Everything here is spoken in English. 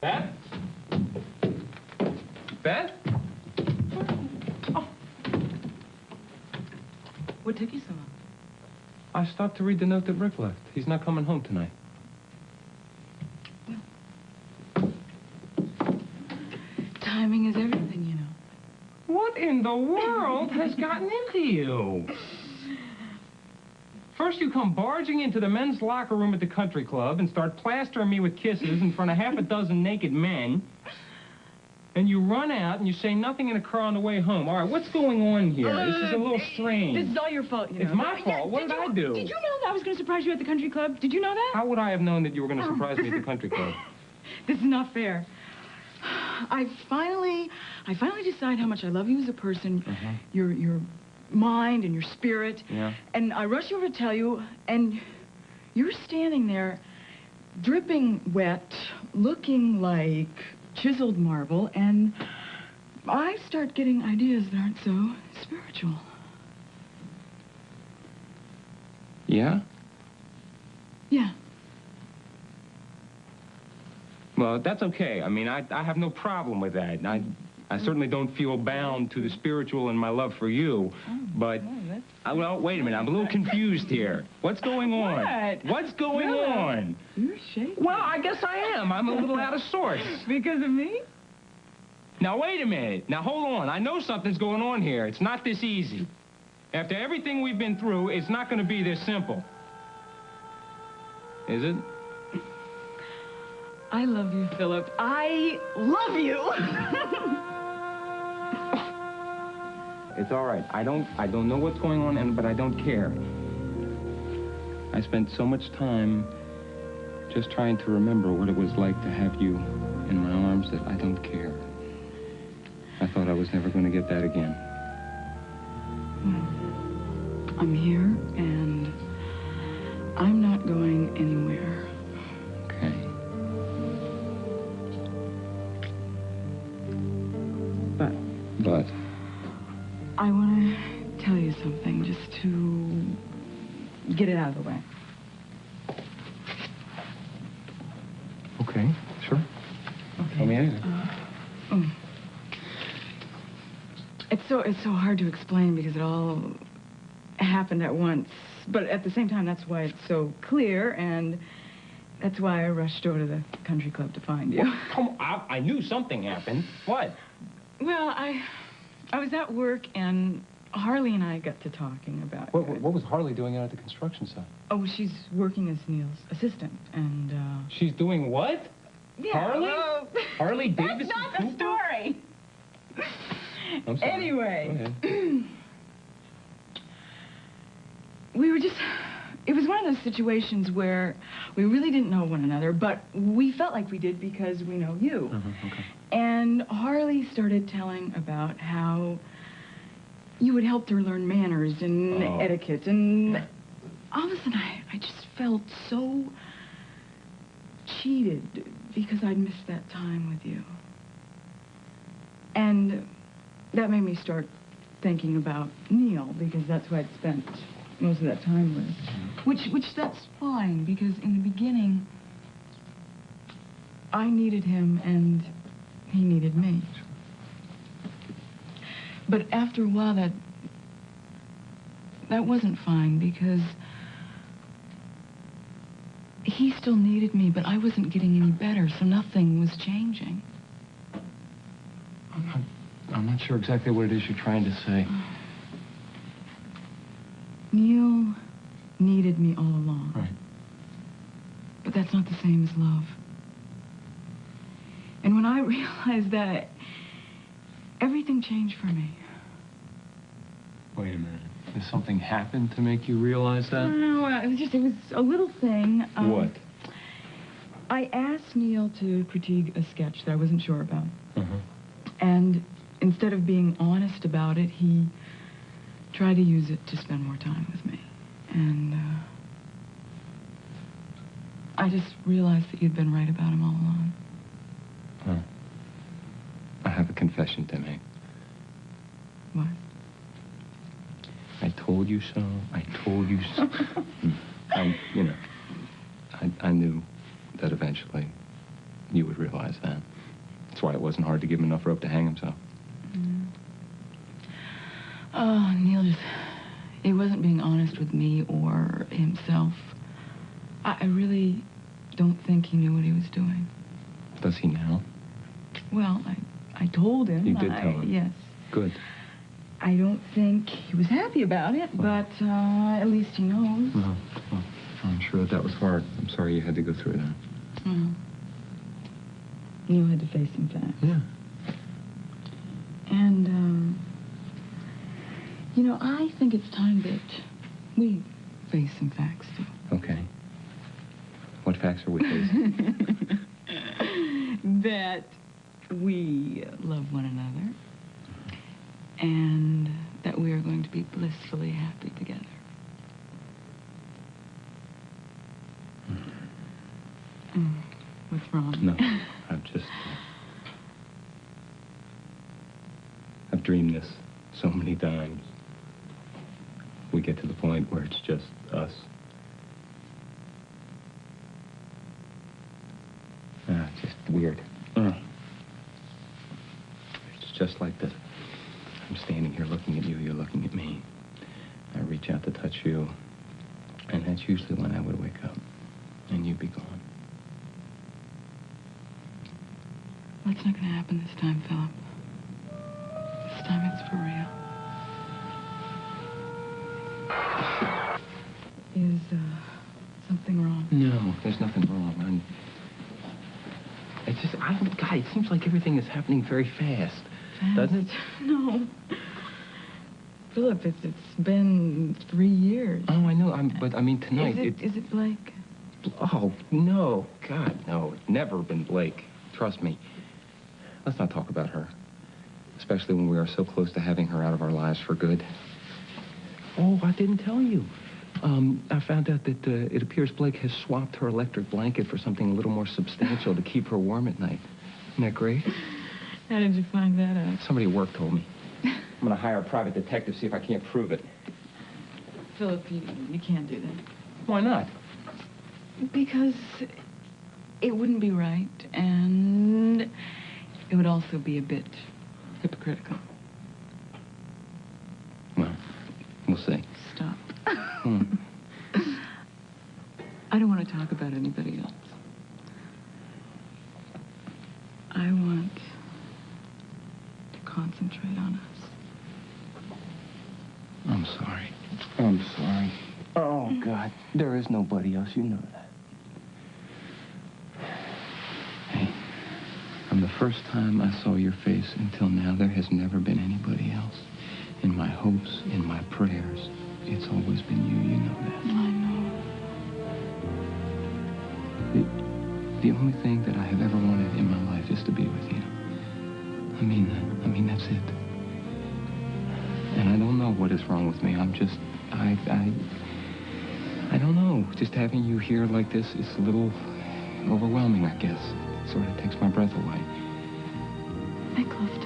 Beth? Beth? Oh. What took you so long? I stopped to read the note that Rick left. He's not coming home tonight. Well, timing is everything, you know. What in the world has gotten into you? First you come barging into the men's locker room at the country club and start plastering me with kisses in front of half a dozen naked men. And you run out and you say nothing in the car on the way home. All right, what's going on here? This is a little strange. This is all your fault, you know. It's my fault. What did I do? Did you know that I was going to surprise you at the country club? Did you know that? How would I have known that you were going to surprise me at the country club? This is not fair. I finally decide how much I love you as a person, your mind and your spirit. Yeah. And I rush over to tell you, and you're standing there, dripping wet, looking like chiseled marble, and I start getting ideas that aren't so spiritual. Yeah? Yeah. Well, that's okay. I mean, I have no problem with that. I certainly don't feel bound to the spiritual in my love for you, but... well, wait a minute. I'm a little confused here. What's going on? What? What's going on? You're shaking. Well, I guess I am. I'm a little out of sorts. Because of me? Now, wait a minute. Now, hold on. I know something's going on here. It's not this easy. After everything we've been through, it's not going to be this simple. Is it? I love you, Philip. I love you. It's all right. I don't know what's going on, but I don't care. I spent so much time just trying to remember what it was like to have you in my arms that I don't care. I thought I was never going to get that again. I'm here, and I'm not going anywhere. Okay. But? I want to tell you something, just to get it out of the way. Okay, sure. Okay. Tell me anything. It's so hard to explain because it all happened at once. But at the same time, that's why it's so clear, and that's why I rushed over to the country club to find you. Well, come on, I knew something happened. What? Well, I was at work, and Harley and I got to talking about... What was Harley doing out at the construction site? Oh, she's working as Neil's assistant, and, She's doing what? Yeah, Harley? well, Harley Davidson That's not Cooper? the story. I'm sorry. Anyway. We were just... It was one of those situations where we really didn't know one another, but we felt like we did because we know you. Okay. And Harley started telling about how you would help her learn manners and etiquette, and all of a sudden I just felt so cheated because I'd missed that time with you. And that made me start thinking about Neil, because that's who I'd spent most of that time with. Which that's fine, because in the beginning, I needed him and he needed me. But after a while, that wasn't fine, because he still needed me, but I wasn't getting any better, so nothing was changing. I'm not sure exactly what it is you're trying to say. Neil needed me all along. Right. But that's not the same as love. And when I realized that, everything changed for me. Wait a minute. Did something happen to make you realize that? No, it was a little thing. What? I asked Neil to critique a sketch that I wasn't sure about. Uh-huh. And instead of being honest about it, he tried to use it to spend more time with me. And I just realized that you'd been right about him all along. Huh. I have a confession to make. What? I told you so. I told you so. I knew that eventually you would realize that. That's why it wasn't hard to give him enough rope to hang himself. Mm. Oh, Neil he wasn't being honest with me or himself. I really don't think he knew what he was doing. Does he now? Well, I told him. You did tell him? Yes. Good. I don't think he was happy about it, but at least he knows. Well, I'm sure that was hard. I'm sorry you had to go through that. Mm. Neil had to face some facts. Yeah. And, I think it's time that we face some facts, too. Okay. What facts are we facing? That we love one another and that we are going to be blissfully happy together. What's wrong? No, I've dreamed this so many times. We get to the point where it's just us. It's just weird. It's just like this. I'm standing here looking at you, you're looking at me. I reach out to touch you, and that's usually when I would wake up, and you'd be gone. What's not going to happen this time, Philip? This time it's for real. Is, something wrong? No, there's nothing wrong. It's just, God, it seems like everything is happening very fast. Doesn't it? No. Philip, it's been 3 years. Oh, I know, but tonight... Is it Blake? Oh, no. God, no. It's never been Blake. Trust me. Let's not talk about her. Especially when we are so close to having her out of our lives for good. Oh, I didn't tell you. I found out that it appears Blake has swapped her electric blanket for something a little more substantial to keep her warm at night. Isn't that great? How did you find that out? Somebody at work told me. I'm going to hire a private detective, see if I can't prove it. Philip, you can't do that. Why not? Because it wouldn't be right, and it would also be a bit hypocritical. Well, we'll see. Stop. I don't want to talk about anybody else. I want to concentrate on us. I'm sorry. I'm sorry. Oh, God. There is nobody else. You know that. Hey, from the first time I saw your face until now, there has never been anybody else. In my hopes, in my prayers, it's always been you. You know that. I know. The only thing that I have ever wanted in my life is to be with you. I mean that. That's it. And I don't know what is wrong with me. I'm just, I don't know. Just having you here like this is a little overwhelming, I guess. Sort of takes my breath away. Make love to